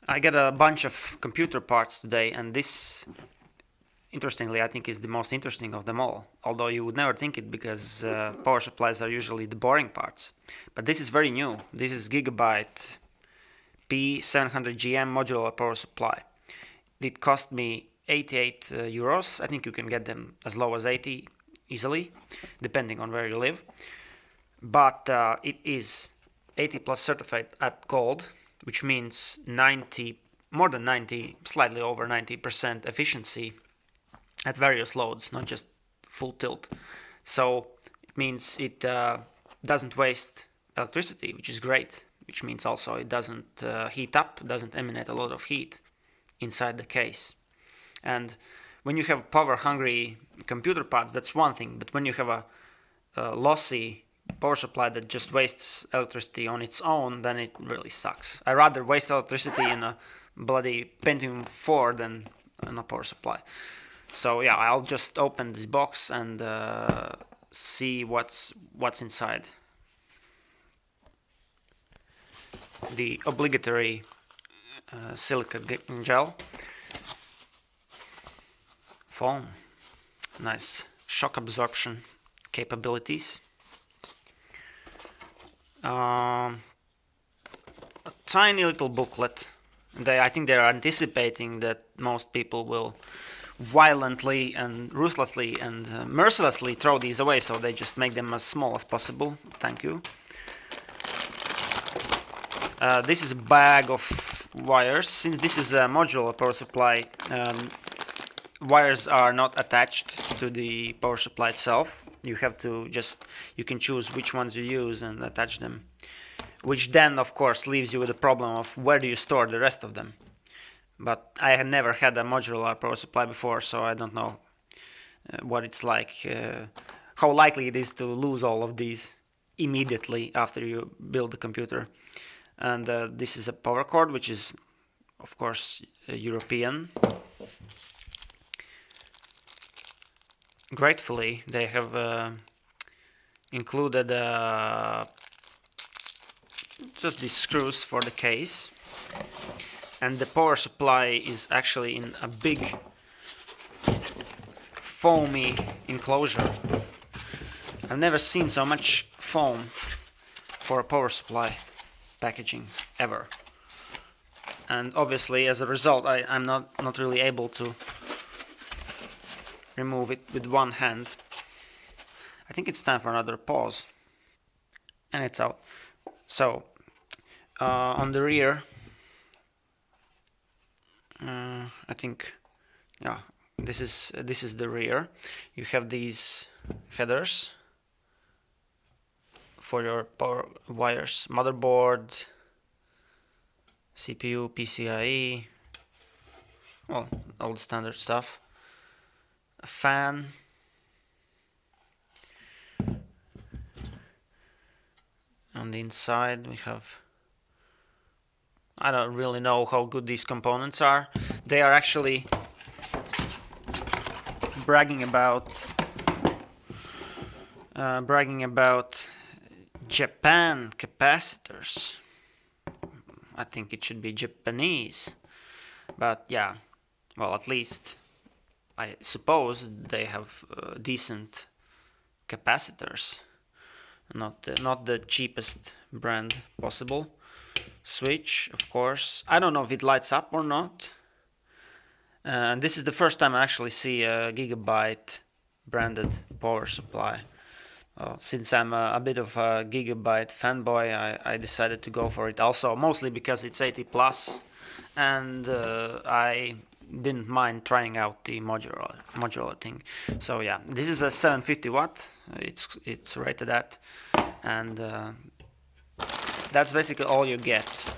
I got a bunch of computer parts today, and this, interestingly, I think is the most interesting of them all. Although you would never think it, because power supplies are usually the boring parts. But this is very new. This is Gigabyte P750GM modular power supply. It cost me 88 euros. I think you can get them as low as 80 easily, depending on where you live. But it is 80 plus certified at gold, which means 90, more than 90, slightly over 90% efficiency at various loads, not just full tilt. So it means it doesn't waste electricity, which is great, which means also it doesn't heat up, doesn't emanate a lot of heat inside the case. And when you have power hungry computer parts, that's one thing, but when you have a lossy power supply that just wastes electricity on its own, then it really sucks. I rather waste electricity in a bloody Pentium 4 than in a power supply. So yeah, I'll just open this box and see what's inside. The obligatory silica gel, foam, nice shock absorption capabilities. A tiny little booklet. I think they're anticipating that most people will violently and ruthlessly and mercilessly throw these away, so they just make them as small as possible. Thank you. This is a bag of wires. Since this is a modular power supply, wires are not attached to the power supply itself. You have to you can choose which ones you use and attach them, which then of course leaves you with the problem of where do you store the rest of them. But I had never had a modular power supply before, so I don't know what it's like, how likely it is to lose all of these immediately after you build the computer. And this is a power cord, which is of course European. Gratefully, they have included just these screws for the case, and the power supply is actually in a big foamy enclosure. I've never seen so much foam for a power supply packaging ever, and obviously as a result I'm not really able to remove it with one hand. I think it's time for another pause, and it's out. So on the rear, I think, yeah, this is the rear. You have these headers for your power wires, motherboard, CPU, PCIe, well, all the standard stuff. A fan, on the inside we have, I don't really know how good these components are. They are actually bragging about Japan capacitors. I think it should be Japanese, but yeah, well, at least I suppose they have decent capacitors, not the cheapest brand possible. Switch, of course. I don't know if it lights up or not. This is the first time I actually see a Gigabyte branded power supply. Since I'm a bit of a Gigabyte fanboy, I decided to go for it. Also, mostly because it's 80 plus, and I didn't mind trying out the modular thing. So yeah, this is a 750 watt. It's rated at, and that's basically all you get.